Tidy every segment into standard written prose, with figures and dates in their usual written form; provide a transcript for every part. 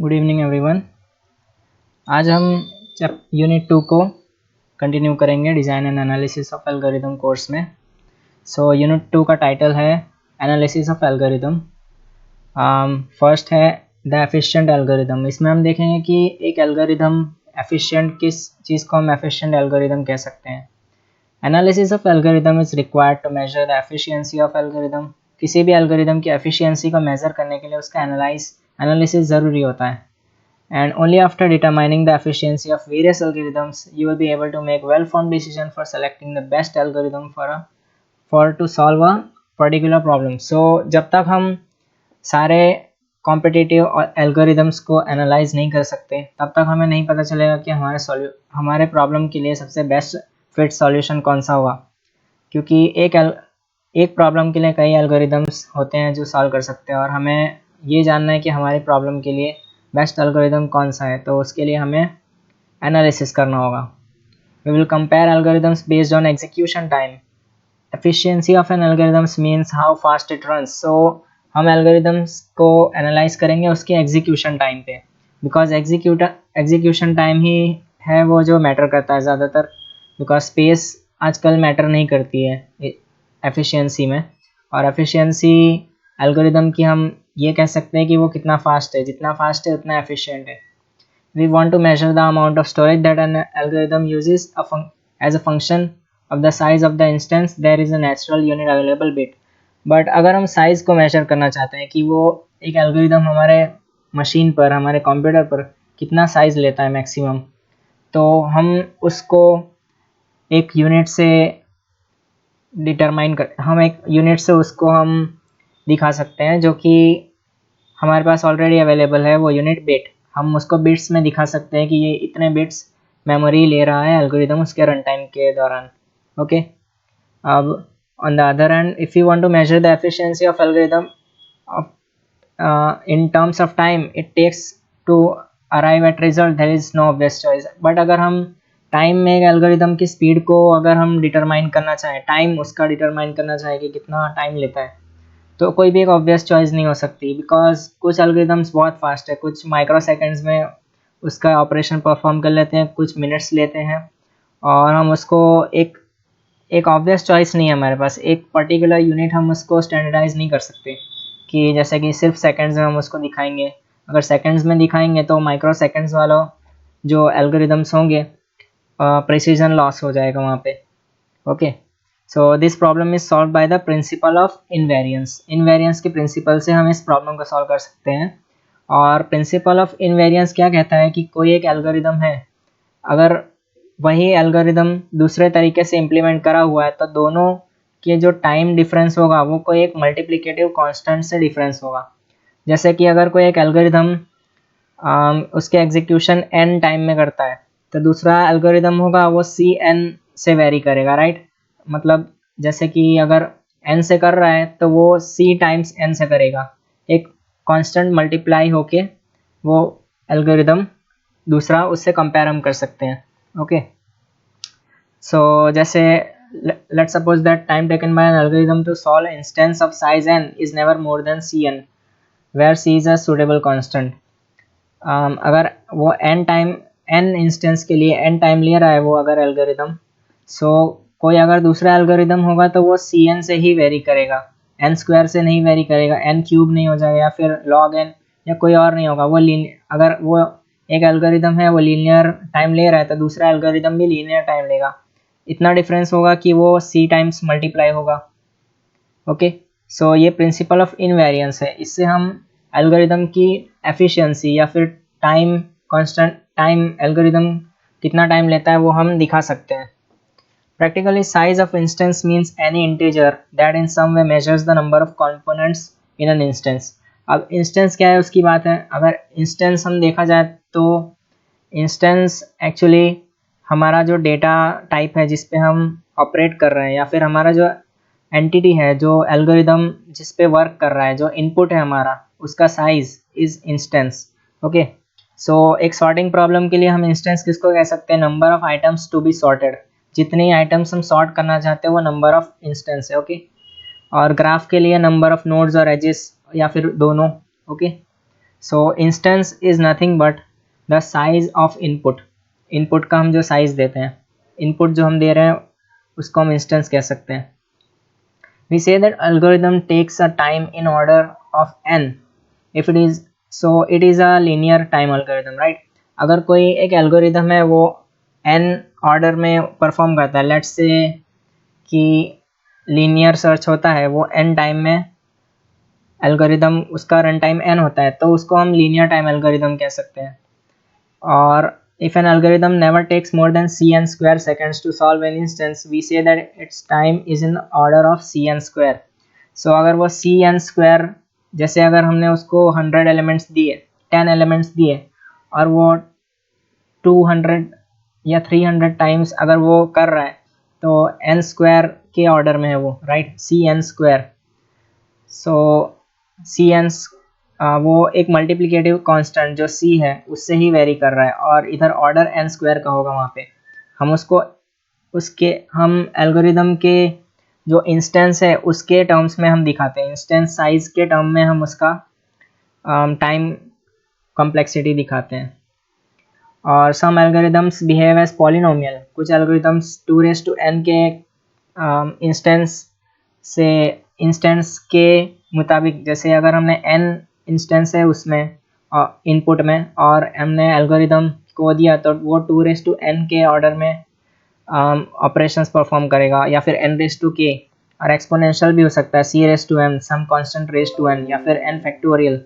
Good evening everyone. आज हम unit 2 को कंटिन्यू करेंगे design and analysis of algorithm course में। यूनिट 2 का टाइटल है एनालिसिस ऑफ एल्गोरिदम। फर्स्ट है द एफिशिएंट एल्गोरिदम। इसमें हम देखेंगे कि एक एल्गोरिदम एफिशिएंट किस चीज़ को हम एफिशिएंट एल्गोरिदम कह सकते हैं। Analysis of algorithm is required to measure the efficiency of algorithm. किसी भी एल्गोरिदम की एफिशिएंसी को मेज़र करने के लिए उसका एनालिसिस ज़रूरी होता है। And only after determining the efficiency of various algorithms you will be able to make well-formed decision for selecting the best algorithm for to solve a particular problem. So जब तक हम सारे कॉम्पिटिटिव एल्गोरिदम्स को analyse नहीं कर सकते तब तक हमें नहीं पता चलेगा कि हमारे प्रॉब्लम के लिए सबसे बेस्ट फिट सॉल्यूशन कौन सा होगा, क्योंकि एक प्रॉब्लम के लिए कई एल्गोरिदम्स होते हैं जो सॉल्व कर सकते हैं और हमें ये जानना है कि हमारी प्रॉब्लम के लिए बेस्ट एल्गोरिदम कौन सा है। तो उसके लिए हमें एनालिसिस करना होगा। We will compare algorithms based on execution time. Efficiency of an algorithms means how fast it runs. So हम एल्गोरिदम्स को एनालाइज करेंगे उसके एग्जीक्यूशन टाइम पे, बिकॉज एग्जीक्यूशन टाइम ही है वो जो मैटर करता है ज़्यादातर, बिकॉज स्पेस आजकल मैटर नहीं करती है एफिशिएंसी में। और एफिशिएंसी एल्गोरिदम की हम ये कह सकते हैं कि वो कितना फास्ट है, जितना फास्ट है उतना एफिशिएंट है। We want to measure the amount of storage that an algorithm uses as a function of the size of the instance there is a natural unit available bit. But अगर हम size को major करना चाहते हैं कि वो एक algorithm हमारे मशीन पर, हमारे कंप्यूटर पर कितना साइज़ लेता है मैक्सिमम, तो हम उसको एक यूनिट से हम एक यूनिट से उसको हम दिखा सकते हैं, जो कि हमारे पास ऑलरेडी अवेलेबल है वो यूनिट बिट। हम उसको बिट्स में दिखा सकते हैं कि ये इतने बिट्स मेमोरी ले रहा है एल्गोरिदम उसके रन टाइम के दौरान। ओके, अब on the other hand if you want to measure the efficiency of algorithm in terms of time it takes to arrive at result, there is no obvious choice. But अगर हम time में एक algorithm की speed को अगर हम determine करना चाहें, टाइम उसका डिटरमाइन करना चाहें कि कितना टाइम लेता है, तो कोई भी एक ऑब्वियस चॉइस नहीं हो सकती, बिकॉज कुछ एल्गोरिदम्स बहुत फास्ट है, कुछ माइक्रो सेकेंड्स में उसका ऑपरेशन परफॉर्म कर लेते हैं, कुछ मिनट्स लेते हैं, और हम उसको एक ऑब्वियस चॉइस नहीं है हमारे पास। एक पर्टिकुलर यूनिट हम उसको स्टैंडर्डाइज नहीं कर सकते कि जैसे कि सिर्फ सेकंड्स में हम उसको दिखाएंगे। अगर सेकंड्स में दिखाएंगे तो माइक्रो सेकंड्स वालों जो एल्गोरिदम्स होंगे प्रिसीजन लॉस हो जाएगा वहाँ पे। Okay, so this problem is solve by the principle of invariance. Invariance के प्रिंसिपल से हम इस प्रॉब्लम को सॉल्व कर सकते हैं। और प्रिंसिपल ऑफ इनवेरियंस क्या कहता है कि कोई एक एल्गोरिदम है, अगर वही एल्गोरिदम दूसरे तरीके से इम्प्लीमेंट करा हुआ है तो दोनों के जो टाइम डिफरेंस होगा वो कोई एक मल्टीप्लिकेटिव कांस्टेंट से डिफरेंस होगा। जैसे कि अगर कोई एक एल्गोरिदम उसके एग्जीक्यूशन n टाइम में करता है तो दूसरा एल्गोरिदम होगा वो सी n से वेरी करेगा, राइट। मतलब जैसे कि अगर n से कर रहा है तो वो c टाइम्स n से करेगा, एक कांस्टेंट मल्टीप्लाई होके वो एल्गोरिदम दूसरा उससे कंपेयर हम कर सकते हैं। ओके, सो जैसे let's suppose that time taken by an algorithm to solve an instance of size n is never more than cn, where c is a suitable constant. अगर वो n इंस्टेंस के लिए n टाइम ले रहा है वो अगर एल्गोरिदम, सो कोई अगर दूसरा एल्गोरिदम होगा तो वो cn से ही वेरी करेगा, n स्क्वायर से नहीं वेरी करेगा, n क्यूब नहीं हो जाएगा या फिर log n या कोई और नहीं होगा। वो अगर वो एक एल्गोरिदम है वो लीनियर टाइम ले रहा है तो दूसरा एल्गोरिदम भी लीनियर टाइम लेगा। इतना डिफरेंस होगा कि वो c टाइम्स मल्टीप्लाई होगा। ओके, सो ये प्रिंसिपल ऑफ इनवेरियंस है। इससे हम एल्गोरिदम की एफिशिएंसी या फिर टाइम कांस्टेंट, टाइम एल्गोरिदम कितना टाइम लेता है वो हम दिखा सकते हैं। Practically size of instance means any integer that in some way measures the number of components in an instance. अब इंस्टेंस क्या है उसकी बात है। अगर इंस्टेंस हम देखा जाए तो इंस्टेंस एक्चुअली हमारा जो डेटा टाइप है जिस पे हम ऑपरेट कर रहे हैं, या फिर हमारा जो एंटिटी है, जो एल्गोरिदम जिस पे वर्क कर रहा है, जो इनपुट है हमारा, उसका साइज इज इंस्टेंस। ओके, सो एक सॉर्टिंग प्रॉब्लम के लिए हम इंस्टेंस किसको कह सकते हैं? Number of items to be sorted. जितनी आइटम्स हम सॉर्ट करना चाहते हैं वो नंबर ऑफ इंस्टेंस है। ओके, और ग्राफ के लिए नंबर ऑफ नोड्स और एजेस या फिर दोनों। Okay, so instance is nothing but the size of input, input का हम जो साइज देते हैं, इनपुट जो हम दे रहे हैं उसको हम इंस्टेंस कह सकते हैं। We say that algorithm takes a time in order of n if it is, so it is a linear time algorithm, right? अगर कोई एक एल्गोरिदम है वो n ऑर्डर में परफॉर्म करता है, लेट्स से कि लीनियर सर्च होता है वो n टाइम में, एल्गोरिदम उसका रन टाइम n होता है, तो उसको हम लीनियर टाइम एल्गोरिदम कह सकते हैं। और if an algorithm never takes more than cn square seconds to solve an instance, we say that its time is in order of cn square. So अगर वो cn square, जैसे अगर हमने उसको 100 एलिमेंट्स दिए, 10 एलिमेंट्स दिए और वो 200 या 300 टाइम्स अगर वो कर रहा है तो n स्क्वायर के ऑर्डर में है वो, राइट, cn स्क्वायर। सो cn वो एक मल्टीप्लिकेटिव कांस्टेंट जो c है उससे ही वेरी कर रहा है, और इधर ऑर्डर n स्क्वायर का होगा वहाँ पे। हम उसको उसके हम एल्गोरिदम के जो इंस्टेंस है उसके टर्म्स में हम दिखाते हैं, इंस्टेंस साइज के टर्म में हम उसका टाइम कॉम्प्लेक्सिटी दिखाते हैं। और सम एल्गोरिदम्स बिहेव एज पॉलिनोमियल, कुछ एल्गोरिदम्स 2n के इंस्टेंस के मुताबिक, जैसे अगर हमने n इंस्टेंस है उसमें इनपुट में और हमने एल्गोरिदम को दिया तो वो 2n के ऑर्डर में ऑपरेशंस परफॉर्म करेगा, या फिर n⁻k, और एक्सपोनेंशियल भी हो सकता है c⁻m, some constant raise to n, या फिर n factorial,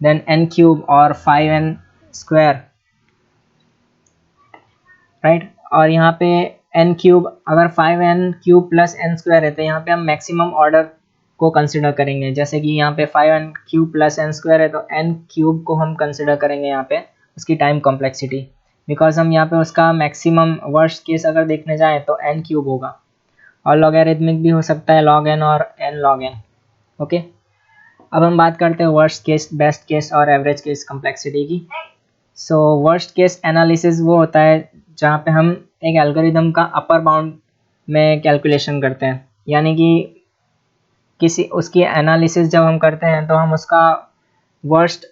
then n cube और 5n स्क्वायर, राइट। और यहाँ पे n क्यूब, अगर 5n cube plus n square है तो यहाँ पे हम मैक्सिमम ऑर्डर को कंसिडर करेंगे, जैसे कि यहाँ पे 5n cube plus n square है तो n क्यूब को हम कंसिडर करेंगे यहाँ पे उसकी टाइम कॉम्प्लेक्सिटी, बिकॉज हम यहाँ पे उसका मैक्सिमम वर्स्ट केस अगर देखने जाएँ तो n क्यूब होगा। और लॉगरिथमिक भी हो सकता है log n और n log n। ओके, अब हम बात करते हैं वर्स्ट केस, बेस्ट केस और एवरेज केस कॉम्प्लेक्सिटी की। सो वर्स्ट केस एनालिसिस वो होता है जहाँ पे हम एक एल्गोरिदम का अपर बाउंड में कैलकुलेशन करते हैं, यानी कि किसी उसकी एनालिसिस जब हम करते हैं तो हम उसका वर्स्ट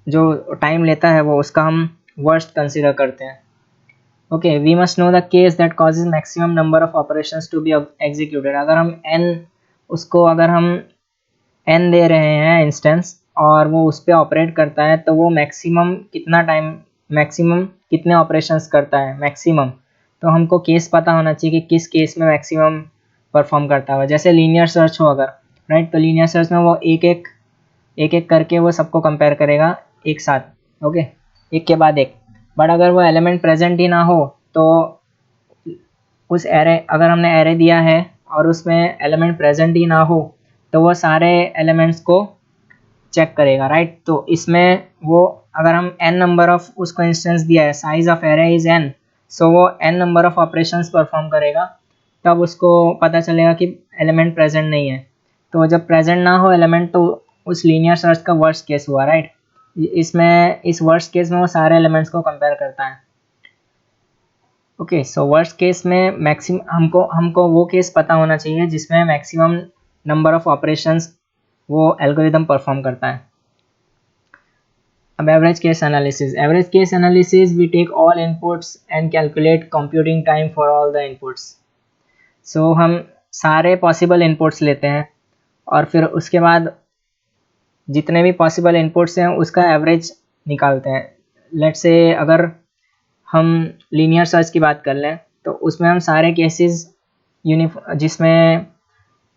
जो टाइम लेता है वो उसका हम वर्स्ट कंसीडर करते हैं। Okay, we must know the case that causes maximum number of operations to be executed. अगर हम n उसको अगर हम n दे रहे हैं इंस्टेंस और वो उस पर ऑपरेट करता है तो वो मैक्सिमम कितना टाइम, मैक्सिमम कितने ऑपरेशंस करता है मैक्सिमम, तो हमको केस पता होना चाहिए कि किस केस में मैक्सिमम परफॉर्म करता है। जैसे लीनियर सर्च हो अगर, राइट, तो लीनियर सर्च में वो एक एक करके वो सबको कंपेयर करेगा एक साथ, ओके, एक के बाद एक। बट अगर वो एलिमेंट प्रेजेंट ही ना हो तो उस एरे, अगर हमने एरे दिया है और उसमें एलिमेंट प्रेजेंट ही ना हो तो वो सारे एलिमेंट्स को चेक करेगा, राइट। तो इसमें वो अगर हम n नंबर ऑफ उसको इंस्टेंस दिया है, size of array is n, सो वो n number of operations perform करेगा, तब उसको पता चलेगा कि एलिमेंट प्रेजेंट नहीं है। तो जब प्रेजेंट ना हो एलिमेंट तो उस लीनियर सर्च का वर्स्ट केस हुआ, राइट। इसमें इस वर्स्ट केस में वो सारे एलिमेंट्स को कंपेयर करता है। ओके, सो वर्स्ट केस में मैक्सिमम हमको वो केस पता होना चाहिए जिसमें मैक्सिमम नंबर ऑफ ऑपरेशंस वो एल्गोरिदम परफॉर्म करता है। अब average case analysis, average case analysis we take all inputs and calculate computing time for all the inputs. So हम सारे पॉसिबल इनपुट्स लेते हैं और फिर उसके बाद जितने भी पॉसिबल इनपुट्स हैं उसका एवरेज निकालते हैं। लेट्स से अगर हम लीनियर सर्च की बात कर लें तो उसमें हम सारे केसेस जिसमें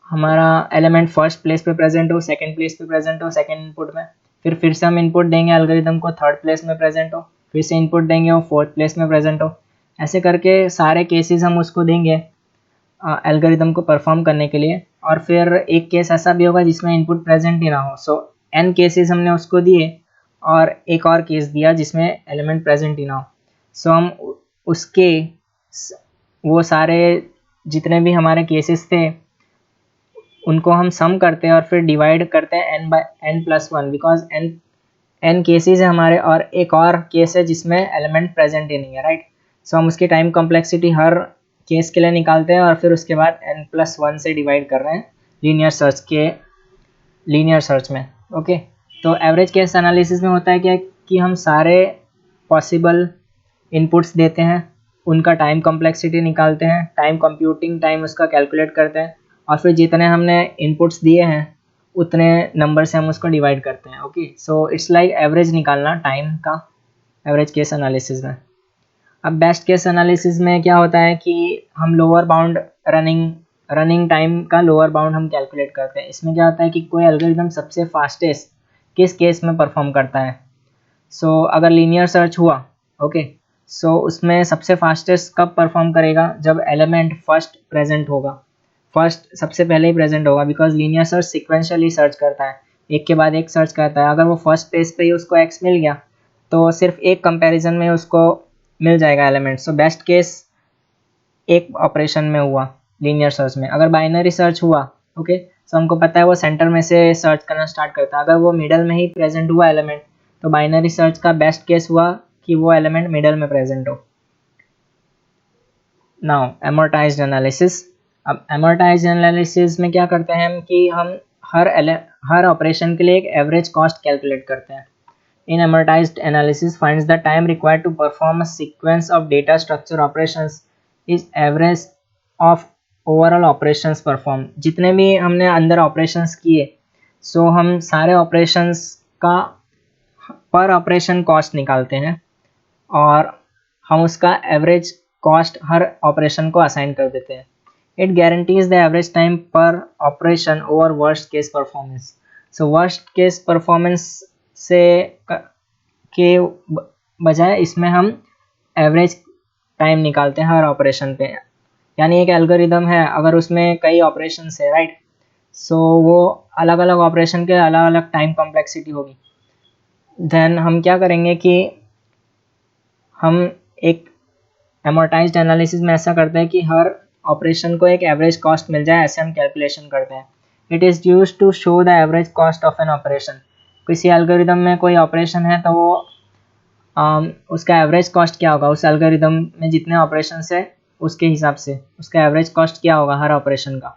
हमारा एलिमेंट फर्स्ट प्लेस पे प्रेजेंट हो, सेकंड प्लेस पे प्रेजेंट हो सेकंड इनपुट में, फिर से हम इनपुट देंगे एल्गोरिदम को थर्ड प्लेस में प्रेजेंट हो, फिर से इनपुट देंगे वो फोर्थ प्लेस में प्रेजेंट हो, ऐसे करके सारे केसेस हम उसको देंगे एल्गोरिदम को परफॉर्म करने के लिए। और फिर एक केस ऐसा भी होगा जिसमें इनपुट प्रेजेंट ही ना हो, सो n केसेस हमने उसको दिए और एक और केस दिया जिसमें एलिमेंट प्रेजेंट ही ना हो। सो हम उसके वो सारे जितने भी हमारे केसेस थे उनको हम सम करते हैं और फिर डिवाइड करते हैं n/n+1, बिकॉज n केसेस है हमारे और एक और केस है जिसमें एलिमेंट प्रेजेंट ही नहीं है, राइट। सो हम उसकी टाइम कॉम्प्लेक्सिटी हर केस के लिए निकालते हैं और फिर उसके बाद n+1 से डिवाइड कर रहे हैं लीनियर सर्च में, ओके। तो एवरेज केस एनालिसिस में होता है क्या कि हम सारे पॉसिबल इनपुट्स देते हैं, उनका टाइम कॉम्प्लेक्सिटी निकालते हैं, टाइम कंप्यूटिंग टाइम उसका कैलकुलेट करते हैं, और फिर जितने हमने इनपुट्स दिए हैं उतने नंबर से हम उसको डिवाइड करते हैं। Okay, so it's like average निकालना टाइम का एवरेज केस एनालिसिस में। अब बेस्ट केस एनालिसिस में क्या होता है कि हम लोअर बाउंड रनिंग टाइम का लोअर बाउंड हम कैलकुलेट करते हैं। इसमें क्या होता है कि कोई एल्गोरिदम सबसे फास्टेस्ट किस केस में परफॉर्म करता है। सो अगर लीनियर सर्च हुआ, ओके, सो उसमें सबसे फास्टेस्ट कब परफॉर्म करेगा, जब एलिमेंट फर्स्ट प्रेजेंट होगा, फर्स्ट सबसे पहले ही प्रेजेंट होगा, because linear search sequentially search करता है, एक के बाद एक सर्च करता है। अगर वो फर्स्ट पेज पे ही उसको एक्स मिल गया तो सिर्फ एक कंपैरिजन में उसको मिल जाएगा एलिमेंट। सो बेस्ट केस एक ऑपरेशन में हुआ लीनियर सर्च में। अगर बाइनरी सर्च हुआ, ओके, सो हमको पता है वो सेंटर में से सर्च करना स्टार्ट करता है। अगर वो मिडल में ही प्रेजेंट हुआ एलिमेंट, तो बाइनरी सर्च का बेस्ट केस हुआ कि वो एलिमेंट मिडल में प्रेजेंट हो। Now amortized analysis. अब एमोर्टाइज्ड एनालिसिस में क्या करते हैं हम कि हम हर ऑपरेशन के लिए एक एवरेज कॉस्ट कैलकुलेट करते हैं। In amortized analysis finds the time required to perform a sequence of data structure operations is average of overall operations performed। जितने भी हमने अंदर operations किए, सो हम सारे operations का पर ऑपरेशन कॉस्ट निकालते हैं और हम उसका एवरेज कॉस्ट हर ऑपरेशन को असाइन कर देते हैं। It guarantees the average time per operation over worst case performance. So worst case performance से के बजाय इसमें हम एवरेज टाइम निकालते हैं हर ऑपरेशन पे। यानी एक एल्गोरिदम है, अगर उसमें कई ऑपरेशन है, राइट, सो वो अलग अलग ऑपरेशन के अलग अलग टाइम कॉम्प्लेक्सिटी होगी। देन हम क्या करेंगे कि हम एक एमोर्टाइज्ड एनालिसिस में ऐसा करते हैं कि हर ऑपरेशन को एक एवरेज कॉस्ट मिल जाए, ऐसे हम कैलकुलेशन करते हैं। It is used to show the average cost of an operation. किसी एल्गोरिदम में कोई ऑपरेशन है तो वो उसका एवरेज कॉस्ट क्या होगा, उस एल्गोरिदम में जितने ऑपरेशन है उसके हिसाब से उसका एवरेज कॉस्ट क्या होगा हर ऑपरेशन का।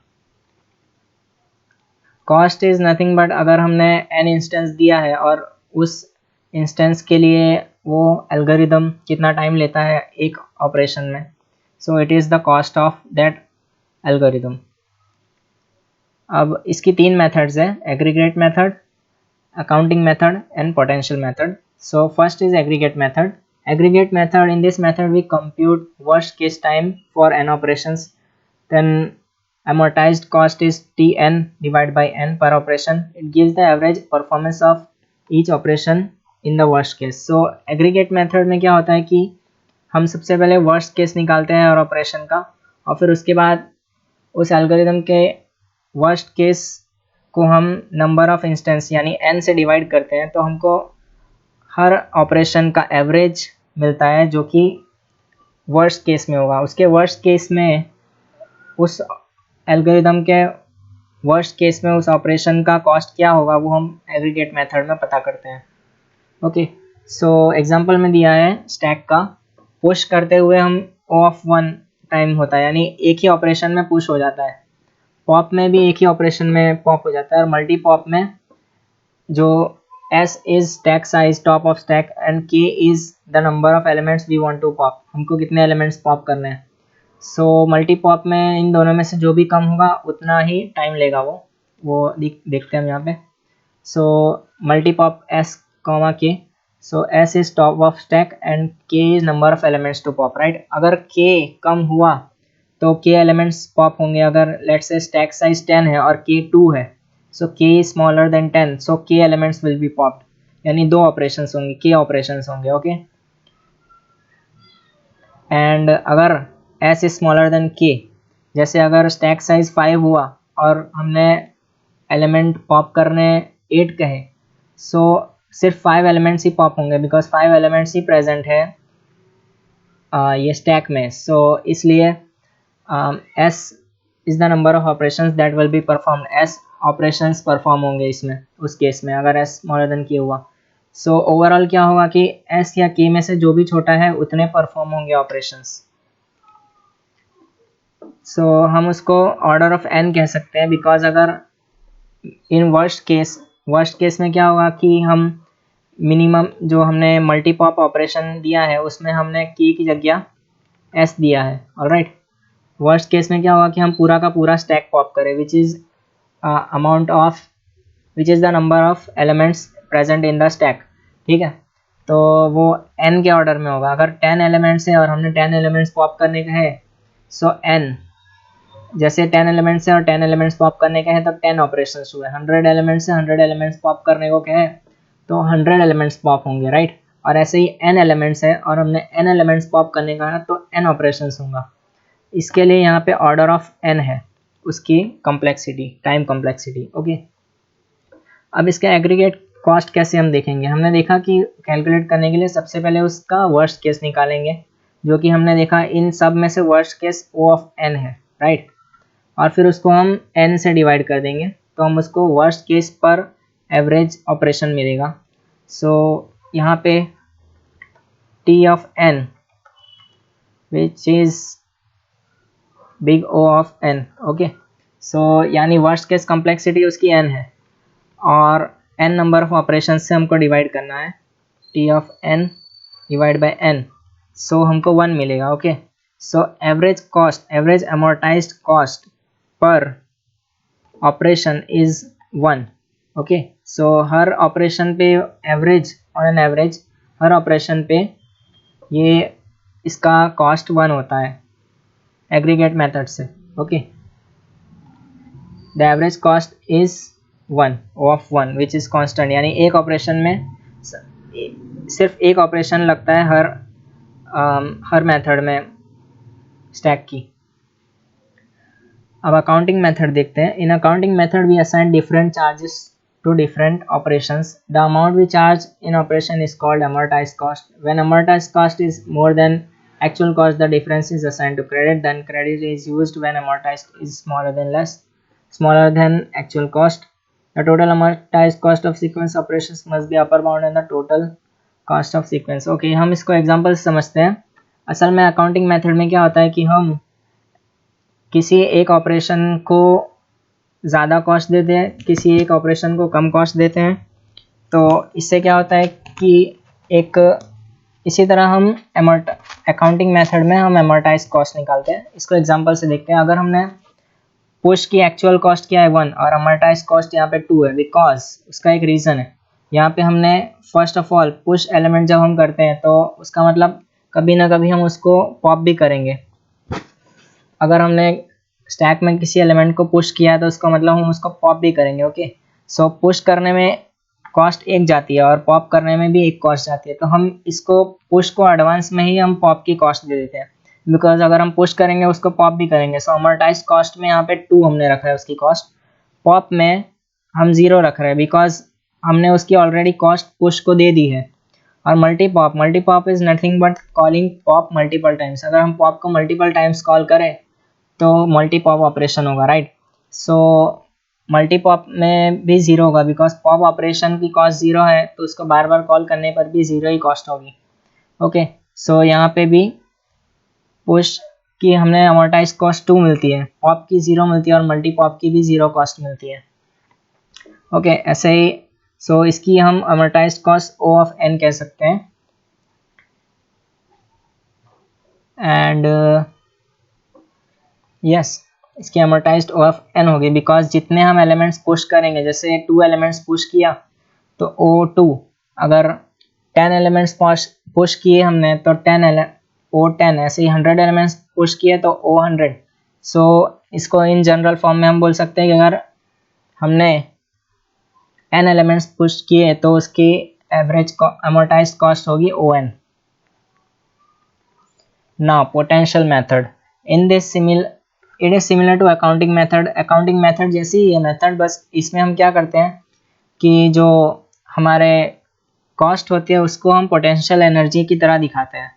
कॉस्ट इज़ नथिंग बट, अगर हमने एन इंस्टेंस दिया है और उस इंस्टेंस के लिए वो एल्गोरिदम कितना टाइम लेता है एक ऑपरेशन में, so it is the cost of that algorithm. अब इसकी तीन मेथड्स है, aggregate method, accounting method and potential method. So first is aggregate method. Aggregate method, in this method we compute worst case time for n operations, then amortized cost is Tn divided by n per operation. It gives the average performance of each operation in the worst case. So aggregate method में क्या होता है कि हम सबसे पहले worst case निकालते हैं हर ऑपरेशन का, और फिर उसके बाद उस एल्गोरिदम के worst case को हम नंबर ऑफ इंस्टेंस यानी n से डिवाइड करते हैं, तो हमको हर ऑपरेशन का एवरेज मिलता है जो कि वर्स्ट केस में होगा। उसके वर्स्ट केस में उस एल्गोरिदम के वर्स्ट केस में उस ऑपरेशन का कॉस्ट क्या होगा वो हम एग्रीगेट मेथड में पता करते हैं। ओके, सो एग्जांपल में दिया है स्टैक का, पुश करते हुए हम O ऑफ 1 टाइम होता है, यानी एक ही ऑपरेशन में पुश हो जाता है। पॉप में भी एक ही ऑपरेशन में पॉप हो जाता है, और मल्टी पॉप में जो S is stack size top of stack and K is the number of elements we want to pop, हमको कितने एलिमेंट्स पॉप करने हैं। सो मल्टी पॉप में इन दोनों में से जो भी कम होगा उतना ही टाइम लेगा वो देखते हैं हम यहाँ पे। So multi pop S, K, so S is top of stack and K is number of elements to pop, right. अगर K कम हुआ तो K एलिमेंट्स पॉप होंगे। अगर लेट्स से स्टैक साइज 10 है और K 2 है, सो K is smaller than 10, so K elements will be popped, यानी दो ऑपरेशंस होंगे, K ऑपरेशंस होंगे। ओके, एंड अगर S is smaller than K, जैसे अगर स्टैक साइज 5 हुआ और हमने एलिमेंट पॉप करने 8 कहे, सो सिर्फ 5 एलिमेंट्स ही पॉप होंगे, बिकॉज 5 एलिमेंट्स ही प्रेजेंट है ये स्टैक में। सो इसलिए S is the number of operations that will be performed, S operations perform होंगे इसमें, उस केस में अगर S स्मॉलर देन K हुआ। सो ओवरऑल क्या होगा कि S या K में से जो भी छोटा है उतने परफॉर्म होंगे ऑपरेशंस। सो हम उसको ऑर्डर ऑफ n कह सकते हैं, बिकॉज अगर in worst case worst case में क्या होगा कि हम मिनिमम जो हमने मल्टी पॉप ऑपरेशन दिया है उसमें हमने की जगह एस दिया है, ऑलराइट। वर्स्ट केस में क्या होगा कि हम पूरा का पूरा स्टैक पॉप करें which is which is the number of elements present in the stack, ठीक है। तो वो n के ऑर्डर में होगा। अगर 10 एलिमेंट्स है और हमने 10 एलिमेंट्स पॉप करने का है, सो n जैसे 10 एलिमेंट्स है और 10 एलिमेंट्स पॉप करने का है तो 10 ऑपरेशंस हुए। 100 एलिमेंट्स है, 100 एलिमेंट्स पॉप करने को क्या है तो 100 एलिमेंट्स पॉप होंगे, राइट। और ऐसे ही n एलिमेंट्स है और हमने n एलिमेंट्स पॉप करने का है तो n ऑपरेशंस होगा। इसके लिए यहाँ पे ऑर्डर ऑफ n है उसकी कॉम्प्लेक्सिटी, टाइम कॉम्प्लेक्सिटी, ओके। अब इसका एग्रीगेट कॉस्ट कैसे हम देखेंगे। हमने देखा कि कैलकुलेट करने के लिए सबसे पहले उसका वर्स्ट केस निकालेंगे, जो कि हमने देखा इन सब में से worst case O of n है, राइट। और फिर उसको हम n से डिवाइड कर देंगे तो हम उसको वर्स्ट केस पर एवरेज ऑपरेशन मिलेगा। सो यहाँ पे T of n which is big O of n, okay. So यानी वर्स्ट केस कॉम्प्लेक्सिटी उसकी n है और n नंबर ऑफ ऑपरेशन से हमको डिवाइड करना है, T of n divide by n, so हमको 1 मिलेगा, okay. So average cost, average amortized cost per operation is 1, okay. So हर ऑपरेशन पे एवरेज, ऑन एन एवरेज हर ऑपरेशन पे ये इसका कॉस्ट 1 होता है एग्रीगेट मेथड से, okay. The average cost is 1 of 1 which is constant, यानी एक ऑपरेशन में सिर्फ एक ऑपरेशन लगता है हर मेथड में स्टैक की। अब अकाउंटिंग मेथड देखते हैं। In accounting method we assign different charges to different operations. The amount we charge in operation is called amortized cost. When amortized cost is more than actual cost, the difference is assigned to credit. Then credit is used when amortized is smaller than actual cost. The total amortized cost of sequence operations must be upper bound and the total cost of sequence. Okay, हम इसको example से समझते हैं। असल में accounting method में क्या होता है कि हम किसी एक ऑपरेशन को ज़्यादा कॉस्ट देते हैं, किसी एक ऑपरेशन को कम कॉस्ट देते हैं। तो इससे क्या होता है कि एक इसी तरह हम अकाउंटिंग मेथड में हम amortized कॉस्ट निकालते हैं। इसको एग्जांपल से देखते हैं। अगर हमने पुश की एक्चुअल कॉस्ट क्या है 1 और amortized कॉस्ट यहाँ पे 2 है, बिकॉज उसका एक रीज़न है। यहाँ पे हमने first of all push element जब हम करते हैं तो उसका मतलब कभी ना कभी हम उसको पॉप भी करेंगे। अगर हमने स्टैक में किसी एलिमेंट को पुश किया है तो उसका मतलब हम उसको पॉप भी करेंगे, ओके। सो पुश करने में कॉस्ट एक जाती है और पॉप करने में भी एक कॉस्ट जाती है। तो हम इसको पुश को एडवांस में ही हम पॉप की कॉस्ट दे देते हैं, बिकॉज अगर हम पुश करेंगे उसको पॉप भी करेंगे। सो amortized कॉस्ट में यहाँ पे 2 हमने रखा है उसकी कॉस्ट, पॉप में हम 0 रख रहे हैं बिकॉज हमने उसकी ऑलरेडी कॉस्ट पुश को दे दी है। और multi pop is nothing but calling pop multiple times. अगर हम पॉप को मल्टीपल टाइम्स कॉल करें तो मल्टी पॉप ऑपरेशन होगा, राइट। सो मल्टी पॉप में भी 0 होगा बिकॉज पॉप ऑपरेशन की कॉस्ट 0 है तो उसको बार बार कॉल करने पर भी 0 ही कॉस्ट होगी, ओके। सो यहाँ पे भी पुश की हमने amortized कॉस्ट 2 मिलती है, पॉप की 0 मिलती है और मल्टी पॉप की भी 0 कॉस्ट मिलती है, ओके। ऐसे ही सो इसकी हम amortized cost O of n कह सकते हैं। एंड यस, इसकी amortized O ऑफ n होगी बिकॉज जितने हम एलिमेंट्स पुश करेंगे, जैसे 2 एलिमेंट्स पुश किया तो O2, अगर 10 एलिमेंट्स पुश किए हमने तो O10, ऐसे ही 100 एलिमेंट्स पुश किए तो O100। सो इसको इन जनरल फॉर्म में हम बोल सकते हैं कि अगर हमने n एलिमेंट्स पुश किए तो उसकी एवरेज amortized कॉस्ट होगी ON। Now potential method in this it is similar to accounting method. Accounting method जैसी ही है मेथड, बस इसमें हम क्या करते हैं कि जो हमारे कॉस्ट होती है उसको हम पोटेंशियल एनर्जी की तरह दिखाते हैं।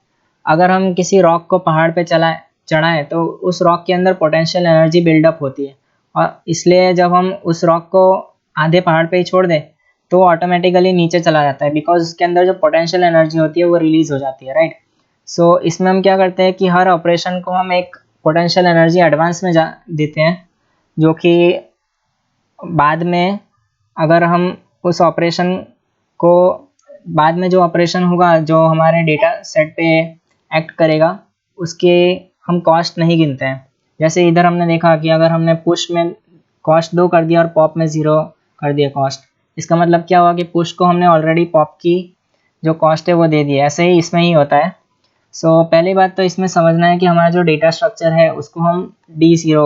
अगर हम किसी रॉक को पहाड़ पे चढ़ाएं तो उस रॉक के अंदर पोटेंशियल एनर्जी बिल्डअप होती है और इसलिए जब हम उस रॉक को आधे पहाड़ पे ही छोड़ दें तो ऑटोमेटिकली नीचे चला जाता है बिकॉज उसके अंदर जो पोटेंशियल एनर्जी होती है वो रिलीज हो जाती है, राइट। सो इसमें हम क्या करते हैं कि हर ऑपरेशन को हम एक पोटेंशियल एनर्जी एडवांस में देते हैं, जो कि बाद में अगर हम उस ऑपरेशन को बाद में जो ऑपरेशन होगा जो हमारे डेटा सेट पे एक्ट करेगा उसके हम कॉस्ट नहीं गिनते हैं। जैसे इधर हमने देखा कि अगर हमने पुश में कॉस्ट 2 कर दिया और पॉप में 0 कर दिया कॉस्ट, इसका मतलब क्या हुआ कि पुश को हमने ऑलरेडी पॉप की जो कॉस्ट है वो दे दी है। ऐसे ही इसमें ही होता है। सो पहली बात तो इसमें समझना है कि हमारा जो डेटा स्ट्रक्चर है उसको हम D0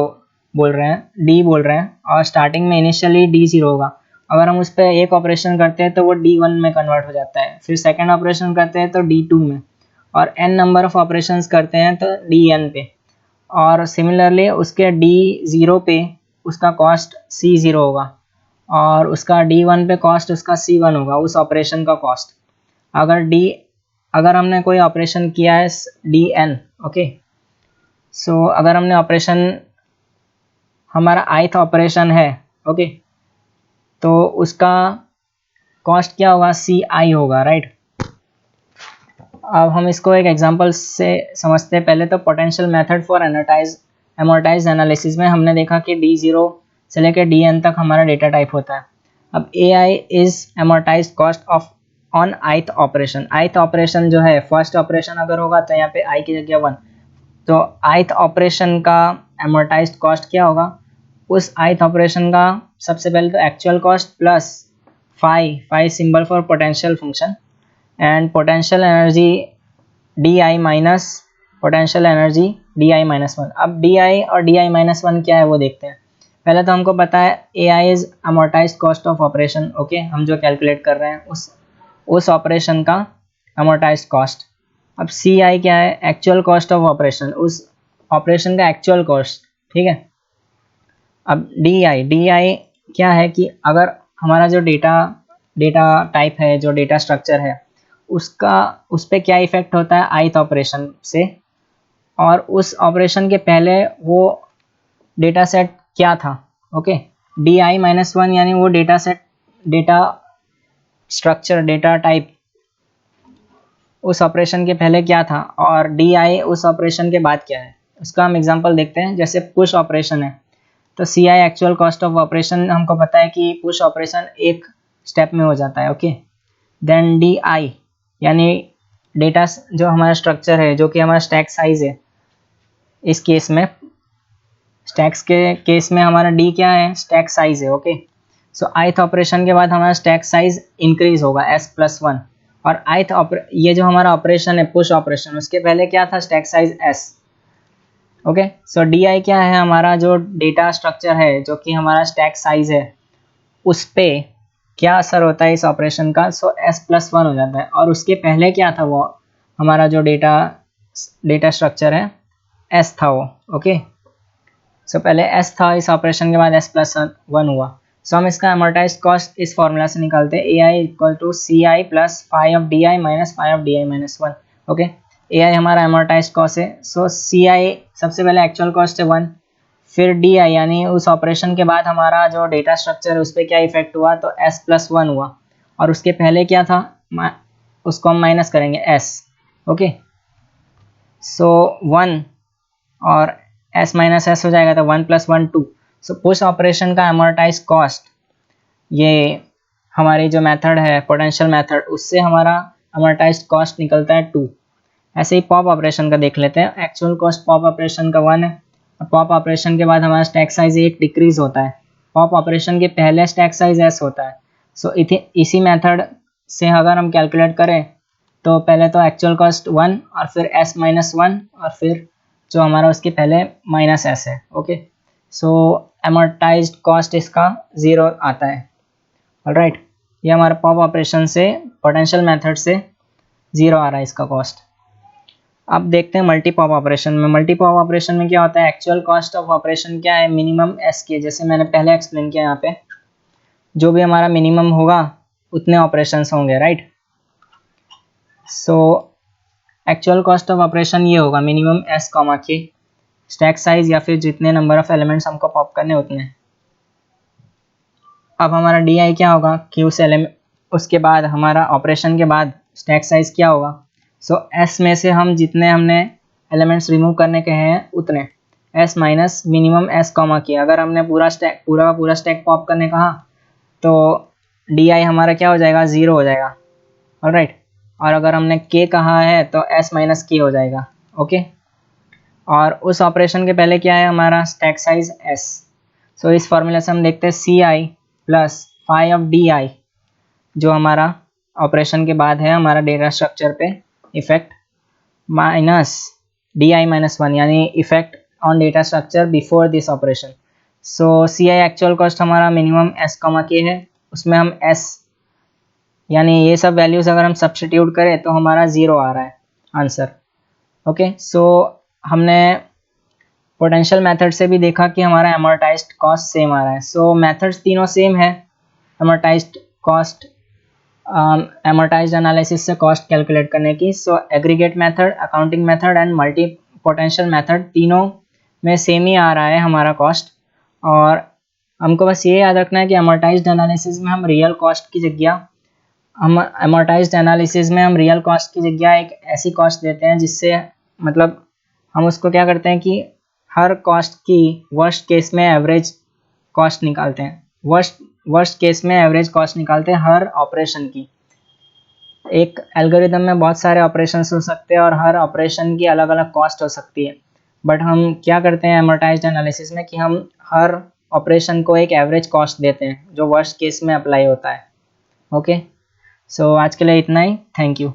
बोल रहे हैं, D बोल रहे हैं, और स्टार्टिंग में इनिशियली D0 होगा। अगर हम उस पर एक ऑपरेशन करते हैं तो वो D1 में कन्वर्ट हो जाता है, फिर सेकेंड ऑपरेशन करते हैं तो D2 में, और n नंबर ऑफ ऑपरेशंस करते हैं तो Dn पे, और सिमिलरली उसके D0 पे उसका कॉस्ट C0 होगा और उसका D1 पे कॉस्ट उसका C1 होगा, उस ऑपरेशन का कॉस्ट। अगर हमने कोई ऑपरेशन किया है Dn, ओके, सो अगर हमने ऑपरेशन हमारा ith ऑपरेशन है, ओके, तो उसका कॉस्ट क्या होगा, Ci होगा, राइट। अब हम इसको एक एग्जांपल से समझते हैं। पहले तो पोटेंशियल मेथड फॉर एमोर्टाइज एनालिसिस में हमने देखा कि D0 से लेकर Dn तक हमारा डेटा टाइप होता है। अब AI is एमोर्टाइज cost of on ith operation. ith operation जो है, फर्स्ट ऑपरेशन अगर होगा तो यहाँ पे i की जगह 1, तो ith ऑपरेशन का एमोर्टाइज कॉस्ट क्या होगा, उस ith ऑपरेशन का सबसे पहले तो actual cost plus phi symbol for potential function, and potential energy Di minus potential energy Di-1। अब Di और Di-1 क्या है वो देखते हैं। पहले तो हमको पता है AI is amortise cost of operation, okay, हम जो कैलकुलेट कर रहे हैं उस ऑपरेशन का अमोर्टाइज कॉस्ट। अब Ci क्या है, एक्चुअल कॉस्ट ऑफ ऑपरेशन, उस ऑपरेशन का एक्चुअल कॉस्ट, ठीक है। अब Di क्या है कि अगर हमारा जो डेटा टाइप है, जो डेटा स्ट्रक्चर है, उस पर क्या इफेक्ट होता है ith ऑपरेशन से, और उस ऑपरेशन के पहले वो डेटा सेट क्या था, ओके। Di-1 यानी वो data set, data structure, data type उस ऑपरेशन के पहले क्या था, और Di उस ऑपरेशन के बाद क्या है। उसका हम एग्जांपल देखते हैं। जैसे पुश ऑपरेशन है तो Ci actual cost of operation हमको पता है कि पुश ऑपरेशन एक स्टेप में हो जाता है, ओके। देन Di यानी डेटा जो हमारा स्ट्रक्चर है, जो कि हमारा स्टैक साइज है, इस केस में स्टैक्स के केस में हमारा D क्या है, स्टैक साइज है, ओके। सो ith ऑपरेशन के बाद हमारा स्टैक साइज इंक्रीज होगा S+1, और ये जो हमारा ऑपरेशन है पुश ऑपरेशन, उसके पहले क्या था, स्टैक साइज S, ओके। सो Di क्या है, हमारा जो डेटा स्ट्रक्चर है, जो कि हमारा स्टैक साइज है, उस पे क्या असर होता है इस ऑपरेशन का, सो S+1 हो जाता है। और उसके पहले क्या था, वो हमारा जो डेटा स्ट्रक्चर है S था वो, ओके। सो पहले S था, इस ऑपरेशन के बाद S+1 हुआ। सो हम इसका अमोर्टाइज कॉस्ट इस फॉर्मूला से निकालते हैं, AI equal to CI plus phi of Di minus phi of Di-1, okay. AI हमारा अमोर्टाइज कॉस्ट है। सो CI सबसे पहले एक्चुअल कॉस्ट है 1, फिर Di यानी उस ऑपरेशन के बाद हमारा जो डेटा स्ट्रक्चर है उस पर क्या इफेक्ट हुआ, तो S+1 हुआ, और उसके पहले क्या था, उसको हम माइनस करेंगे S, ओके। सो 1 और S माइनस S हो जाएगा तो 1 + 1 2। सो पुश ऑपरेशन का अमोर्टाइज कॉस्ट, ये हमारी जो मेथड है पोटेंशियल मेथड, उससे हमारा अमोर्टाइज कॉस्ट निकलता है 2। ऐसे ही पॉप ऑपरेशन का देख लेते हैं। एक्चुअल कॉस्ट पॉप ऑपरेशन का 1 है, और पॉप ऑपरेशन के बाद हमारा स्टैक साइज 1 डिक्रीज होता है। पॉप ऑपरेशन के पहले स्टैक साइज S होता है। सो इसी मेथड से अगर हम कैलकुलेट करें तो पहले तो एक्चुअल कॉस्ट 1 और फिर S-1 और फिर जो हमारा उसके पहले -S है, ओके। सो अमोर्टाइज्ड कॉस्ट इसका 0 आता है, ऑलराइट। ये हमारा पॉप ऑपरेशन से, पोटेंशियल मेथड से 0 आ रहा है इसका कॉस्ट। अब देखते हैं मल्टी पॉप ऑपरेशन में। मल्टी पॉप ऑपरेशन में क्या होता है, एक्चुअल कॉस्ट ऑफ ऑपरेशन क्या है, मिनिमम S के, जैसे मैंने पहले एक्सप्लेन किया, यहाँ पे जो भी हमारा मिनिमम होगा उतने ऑपरेशंस होंगे, right. So actual cost of operation ये होगा मिनिमम S, के स्टैक साइज या फिर जितने नंबर ऑफ एलिमेंट्स हमको पॉप करने उतने। अब हमारा Di क्या होगा कि उसके बाद हमारा ऑपरेशन के बाद स्टैक साइज क्या होगा। सो S में से हम जितने हमने एलिमेंट्स रिमूव करने के हैं उतने, S माइनस मिनिमम S, के। अगर हमने पूरा स्टैक पॉप करने कहा तो डी आई हमारा क्या हो जाएगा, 0 हो जाएगा। ऑलराइट, और अगर हमने के कहा है तो एस माइनस के हो जाएगा। ओके, और उस ऑपरेशन के पहले क्या है हमारा, स्टैक साइज एस। सो इस फॉर्मूला से हम देखते हैं C I plus phi of D I, जो हमारा ऑपरेशन के बाद है हमारा डेटा स्ट्रक्चर पे effect, minus D I minus 1 यानी effect on data structure before this operation. So C I actual cost हमारा मिनिमम एस कॉमा के है, उसमें हम एस यानी ये सब वैल्यूज़ अगर हम सब्स्टिट्यूट करें तो हमारा 0 आ रहा है आंसर। ओके, सो हमने पोटेंशियल मेथड से भी देखा कि हमारा एमोर्टाइज्ड कॉस्ट सेम आ रहा है। सो मेथड्स तीनों सेम है, एमोर्टाइज्ड कॉस्ट, एमोर्टाइज्ड एनालिसिस से कॉस्ट कैलकुलेट करने की। So aggregate method, accounting method and multi potential method तीनों में सेम ही आ रहा है हमारा कॉस्ट। और हमको बस ये याद रखना है कि एमोर्टाइज्ड एनालिसिस में हम रियल कॉस्ट की जगह हम रियल कॉस्ट की जगह एक ऐसी कॉस्ट देते हैं जिससे मतलब हम उसको क्या करते हैं कि हर कॉस्ट की वर्स्ट केस में एवरेज कॉस्ट निकालते हैं, वर्स्ट केस में एवरेज कॉस्ट निकालते हैं हर ऑपरेशन की। एक एल्गोरिदम में बहुत सारे ऑपरेशंस हो सकते हैं और हर ऑपरेशन की अलग अलग कॉस्ट हो सकती है, बट हम क्या करते हैं एमोर्टाइज्ड एनालिसिस में कि हम हर ऑपरेशन को एक एवरेज कॉस्ट देते हैं जो वर्स्ट केस में अप्लाई होता है। ओके, सो आज के लिए इतना ही, थैंक यू।